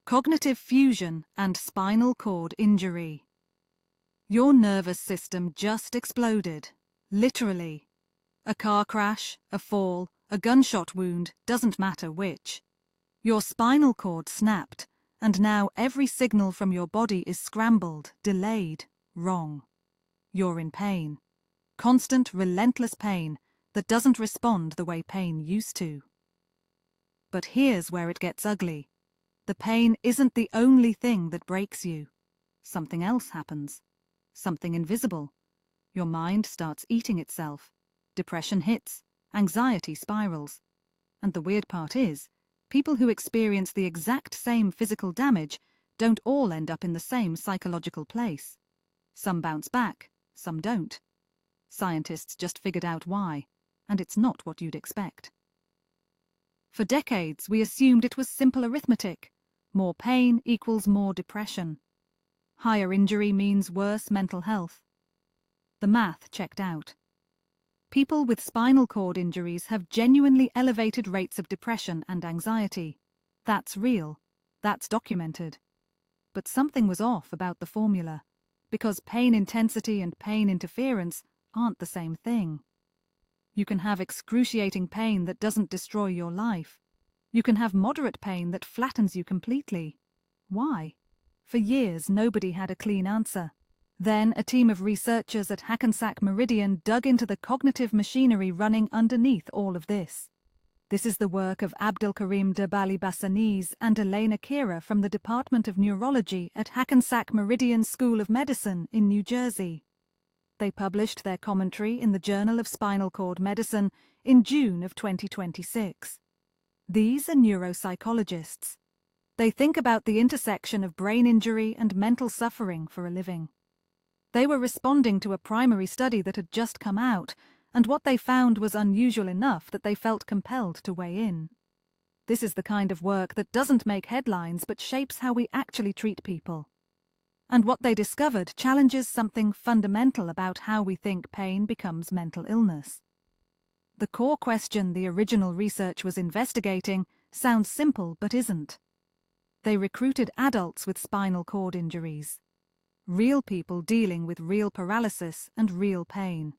Cognitive fusion and spinal cord injury. Your nervous system just exploded. Literally. A car crash, a fall, a gunshot wound, doesn't matter which. Your spinal cord snapped, and now every signal from your body is scrambled, delayed, wrong. You're in pain. Constant, relentless pain that doesn't respond the way pain used to. But here's where it gets ugly. The pain isn't the only thing that breaks you. Something else happens. Something invisible. Your mind starts eating itself. Depression hits. Anxiety spirals. And the weird part is, people who experience the exact same physical damage don't all end up in the same psychological place. Some bounce back, some don't. Scientists just figured out why, and it's not what you'd expect. For decades, we assumed it was simple arithmetic. More pain equals more depression. Higher injury means worse mental health. The math checked out. People with spinal cord injuries have genuinely elevated rates of depression and anxiety. That's real. That's documented. But something was off about the formula, because pain intensity and pain interference aren't the same thing. You can have excruciating pain that doesn't destroy your life. You can have moderate pain that flattens you completely. Why? For years, nobody had a clean answer. Then, a team of researchers at Hackensack Meridian dug into the cognitive machinery running underneath all of this. This is the work of Abdelkarim Derbaly-Basenese and Elena Kera from the Department of Neurology at Hackensack Meridian School of Medicine in New Jersey. They published their commentary in the Journal of Spinal Cord Medicine in June of 2026. These are neuropsychologists. They think about the intersection of brain injury and mental suffering for a living. They were responding to a primary study that had just come out, and what they found was unusual enough that they felt compelled to weigh in. This is the kind of work that doesn't make headlines but shapes how we actually treat people. And what they discovered challenges something fundamental about how we think pain becomes mental illness. The core question the original research was investigating sounds simple but isn't. They recruited adults with spinal cord injuries. Real people dealing with real paralysis and real pain.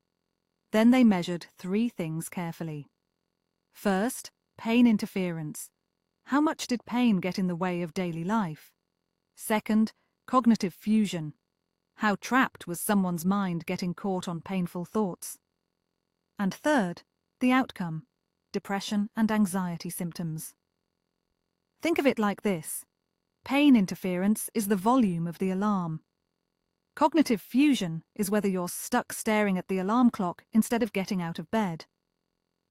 Then they measured 3 things carefully. First, pain interference. How much did pain get in the way of daily life? Second, cognitive fusion. How trapped was someone's mind getting caught on painful thoughts? And third, the outcome, depression and anxiety symptoms. Think of it like this. Pain interference is the volume of the alarm. Cognitive fusion is whether you're stuck staring at the alarm clock instead of getting out of bed.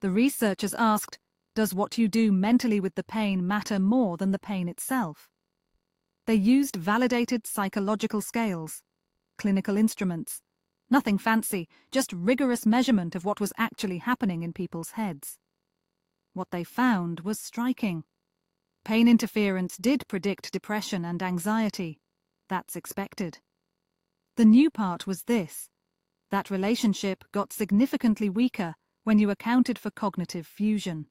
The researchers asked, does what you do mentally with the pain matter more than the pain itself? They used validated psychological scales, clinical instruments. Nothing fancy, just rigorous measurement of what was actually happening in people's heads. What they found was striking. Pain interference did predict depression and anxiety. That's expected. The new part was this. That relationship got significantly weaker when you accounted for cognitive fusion.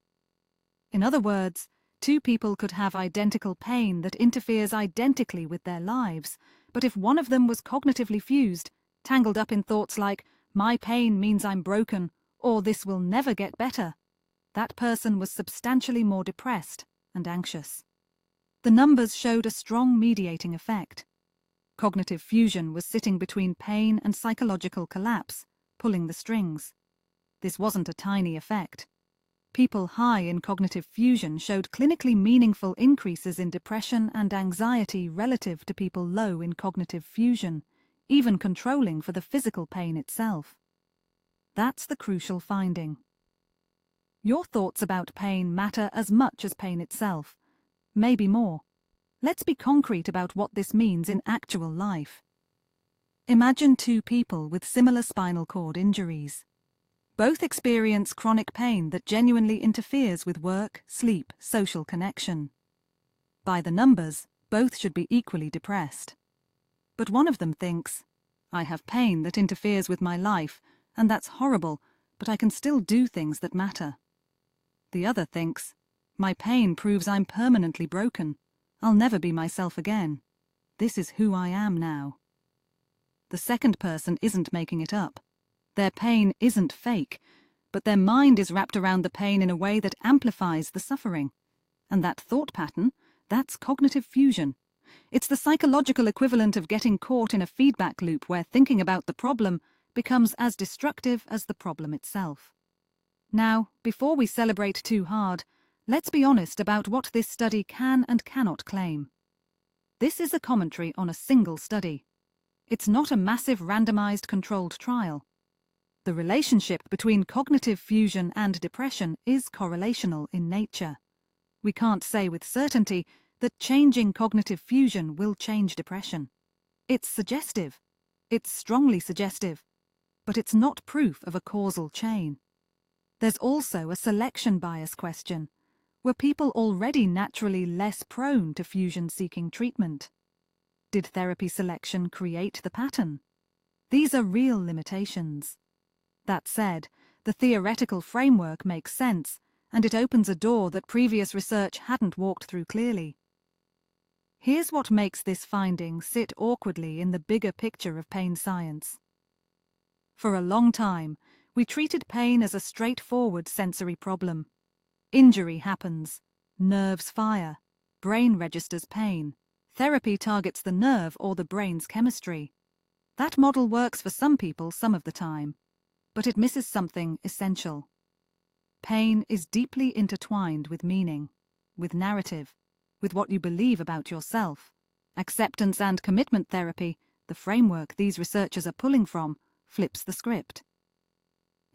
In other words, 2 people could have identical pain that interferes identically with their lives, but if one of them was cognitively fused, tangled up in thoughts like, my pain means I'm broken, or this will never get better, that person was substantially more depressed and anxious. The numbers showed a strong mediating effect. Cognitive fusion was sitting between pain and psychological collapse, pulling the strings. This wasn't a tiny effect. People high in cognitive fusion showed clinically meaningful increases in depression and anxiety relative to people low in cognitive fusion, even controlling for the physical pain itself. That's the crucial finding. Your thoughts about pain matter as much as pain itself, maybe more. Let's be concrete about what this means in actual life. Imagine 2 people with similar spinal cord injuries. Both experience chronic pain that genuinely interferes with work, sleep, social connection. By the numbers, both should be equally depressed. But one of them thinks, I have pain that interferes with my life, and that's horrible, but I can still do things that matter. The other thinks, my pain proves I'm permanently broken. I'll never be myself again. This is who I am now. The second person isn't making it up. Their pain isn't fake, but their mind is wrapped around the pain in a way that amplifies the suffering. And that thought pattern, that's cognitive fusion. It's the psychological equivalent of getting caught in a feedback loop where thinking about the problem becomes as destructive as the problem itself. Now, before we celebrate too hard, let's be honest about what this study can and cannot claim. This is a commentary on a single study. It's not a massive randomized controlled trial. The relationship between cognitive fusion and depression is correlational in nature. We can't say with certainty that changing cognitive fusion will change depression. It's suggestive. It's strongly suggestive. But it's not proof of a causal chain. There's also a selection bias question. Were people already naturally less prone to fusion-seeking treatment? Did therapy selection create the pattern? These are real limitations. That said, the theoretical framework makes sense, and it opens a door that previous research hadn't walked through clearly. Here's what makes this finding sit awkwardly in the bigger picture of pain science. For a long time, we treated pain as a straightforward sensory problem. Injury happens, nerves fire, brain registers pain, therapy targets the nerve or the brain's chemistry. That model works for some people some of the time, but it misses something essential. Pain is deeply intertwined with meaning, with narrative, with what you believe about yourself. Acceptance and commitment therapy, the framework these researchers are pulling from, flips the script.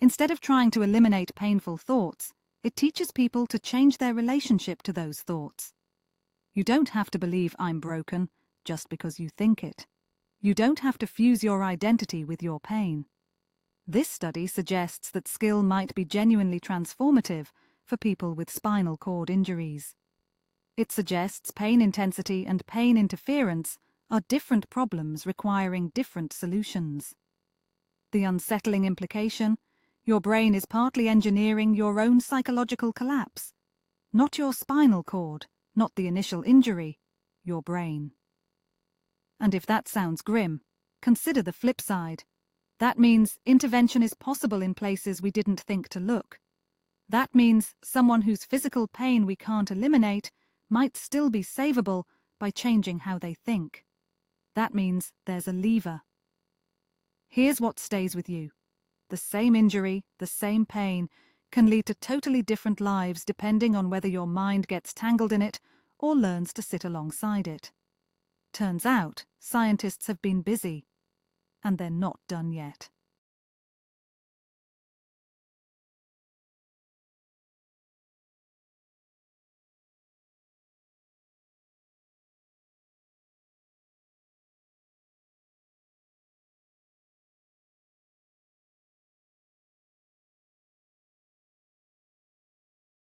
Instead of trying to eliminate painful thoughts, it teaches people to change their relationship to those thoughts. You don't have to believe I'm broken just because you think it. You don't have to fuse your identity with your pain. This study suggests that skill might be genuinely transformative for people with spinal cord injuries. It suggests pain intensity and pain interference are different problems requiring different solutions. The unsettling implication: your brain is partly engineering your own psychological collapse. Not your spinal cord, not the initial injury, your brain. And if that sounds grim, consider the flip side. That means intervention is possible in places we didn't think to look. That means someone whose physical pain we can't eliminate might still be savable by changing how they think. That means there's a lever. Here's what stays with you. The same injury, the same pain, can lead to totally different lives depending on whether your mind gets tangled in it or learns to sit alongside it. Turns out, scientists have been busy, and they're not done yet.